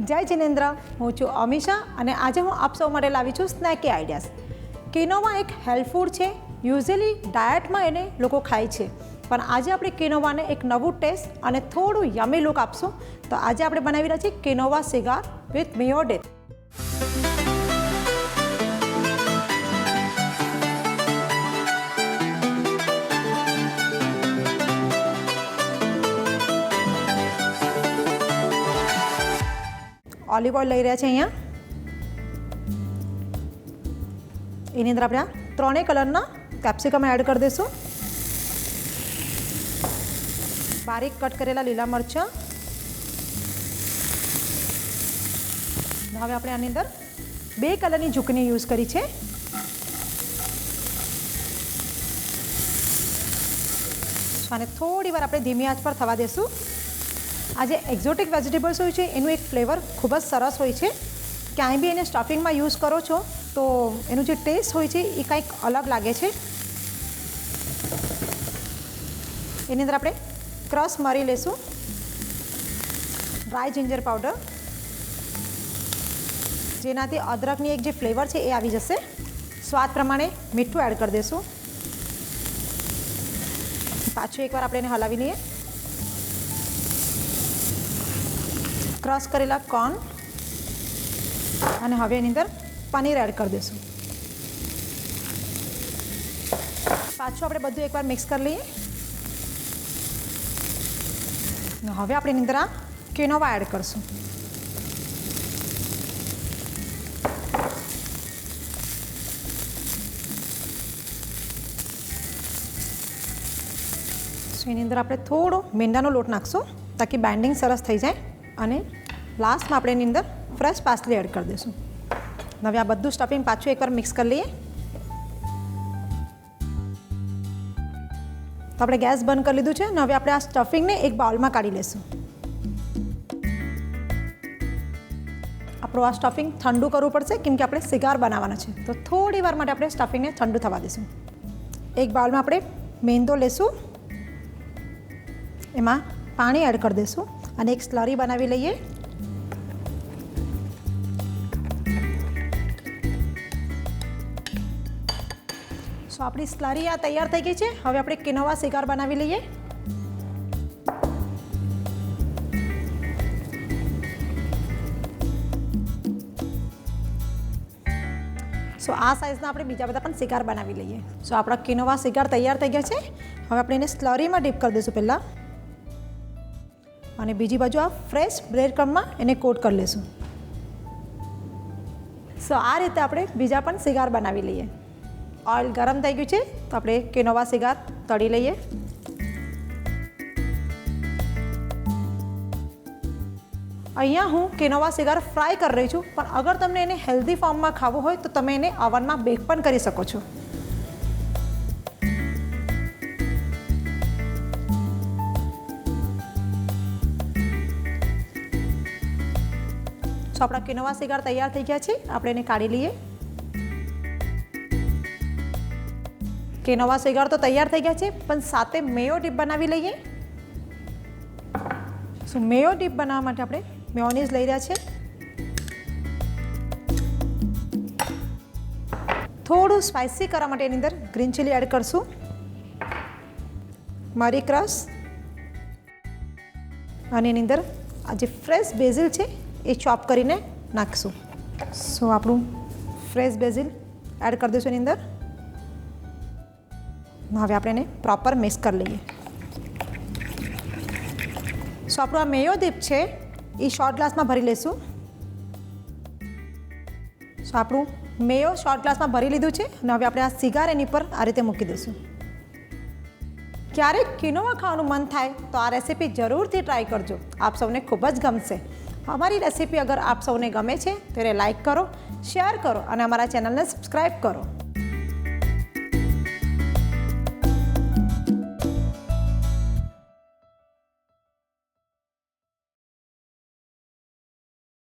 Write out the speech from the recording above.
જય જિનેન્દ્ર, હું છું અમીષા અને આજે હું આપ સૌ માટે લાવી છું સ્નેકી આઈડિયાઝ. કિનોવા એક હેલ્થ ફૂડ છે. યુઝ્યુઅલી ડાયટમાં એને લોકો ખાય છે, પણ આજે આપણે કિનોવાને એક નવું ટેસ્ટ અને થોડું યમી લુક આપશું. તો આજે આપણે બનાવી રહ્યા છીએ quinoa cigar with Mayo deep. Olive oil લઈ રહ્યા છે અહીંયા. એની અંદર આપણે ત્રણેય કલરના કેપ્સિકમ એડ કરી દઈશું. બારીક કટ કરેલા લીલા મરચાં. હવે આપણે આની અંદર 2 કલરની ઝુકની યુઝ કરી છે. અને થોડી વાર આપણે ધીમી આંચ પર થવા દઈશું. આ જે એક્ઝોટિક વેજીટેબલ્સ હોય છે એનું એક ફ્લેવર ખૂબ જ સરસ હોય છે. ક્યાંય બી એને સ્ટફિંગમાં યુઝ કરો છો તો એનું જે ટેસ્ટ હોય છે એ કંઈક અલગ લાગે છે. એની અંદર આપણે ક્રશ મરી લઈશું, ડ્રાય જિંજર પાવડર, જેનાથી અદરકની એક જે ફ્લેવર છે એ આવી જશે. સ્વાદ પ્રમાણે મીઠું એડ કરી દઈશું. પાછું એકવાર આપણે એને હલાવી લઈએ. ક્રશ કરેલા કોર્ન અને હવે એની અંદર પનીર એડ કરી દઈશું. પાછું આપણે બધું એકવાર મિક્સ કરી લઈએ. હવે આપણે એની અંદર આ કિનોવા એડ કરીશું. એની અંદર આપણે થોડો મેંદાનો લોટ નાખશું તાકી બાઇન્ડિંગ સરસ થઈ જાય. અને લાસ્ટમાં આપણે એની અંદર ફ્રેશ પાસલી એડ કરી દઈશું. હવે આ બધું સ્ટફિંગ પાછું એકવાર મિક્સ કરી લઈએ. તો આપણે ગેસ બંધ કરી લીધું છે અને હવે આપણે આ સ્ટફિંગને એક બાઉલમાં કાઢી લઈશું. આપણું આ સ્ટફિંગ ઠંડુ કરવું પડશે કેમ કે આપણે સિગાર બનાવવાના છે. તો થોડી વાર માટે આપણે સ્ટફિંગને ઠંડુ થવા દઈશું. એક બાઉલમાં આપણે મેંદો લેશું, એમાં પાણી એડ કરી દઈશું અને એક સ્લરી બનાવી લઈએ. સો આપણી સ્લરી આ તૈયાર થઈ ગઈ છે. હવે આપણે કિનોવા સિગાર બનાવી લઈએ. સો આ સાઇઝના આપણે બીજા બધા પણ સિગાર બનાવી લઈએ. સો આપણા કિનોવા સિગાર તૈયાર થઈ ગયા છે. હવે આપણે એને સ્લરીમાં ડીપ કરી દઈશું પહેલાં, અને બીજી બાજુ આ ફ્રેશ બ્રેડ ક્રમ્બમાં એને કોટ કરી લઈશું. સો આ રીતે આપણે બીજા પણ સિગાર બનાવી લઈએ. ઓઇલ ગરમ થઈ ગયું છે તો આપણે કિનોવા સિગાર તળી લઈએ. અહીંયા હું કિનોવા સિગાર ફ્રાય કરી રહી છું, પણ અગર તમને એને હેલ્ધી ફોર્મમાં ખાવું હોય તો તમે એને ઓવનમાં બેક પણ કરી શકો છો. આપણા કિનોવા સિગાર તૈયાર થઈ ગયા છે. આપણે એને કાઢી લઈએ. કિનોવા સિગાર તો તૈયાર થઈ ગયા છે, પણ સાથે મેયો ડીપ બનાવી લઈએ. સો મેયો ડીપ બનાવવા માટે આપણે મેયોનીઝ લઈ રહ્યા છે. થોડું સ્પાઇસી કરવા માટે એની અંદર ગ્રીન ચીલી એડ કરશું, મરી ક્રશ, અને એની અંદર આ જે ફ્રેશ બેઝિલ છે એ ચોપ કરીને નાખીશું. સો આપણું ફ્રેશ બેઝિલ એડ કરી દઈશું એની અંદર. હવે આપણે એને પ્રોપર મિક્સ કરી લઈએ. સો આપણું આ મેયો ડીપ છે એ શોર્ટ ગ્લાસમાં ભરી લઈશું. સો આપણું મેયો શોર્ટ ગ્લાસમાં ભરી લીધું છે અને હવે આપણે આ સિગાર એની પર આ રીતે મૂકી દઈશું. ક્યારેક કિનોવા ખાવાનું મન થાય તો આ રેસીપી જરૂરથી ટ્રાય કરજો. આપ સૌને ખૂબ જ ગમશે. અમારી રેસીપી અગર આપ સૌને ગમે છે તો એને લાઈક કરો, શેર કરો અને અમારા ચેનલને સબસ્ક્રાઈબ કરો.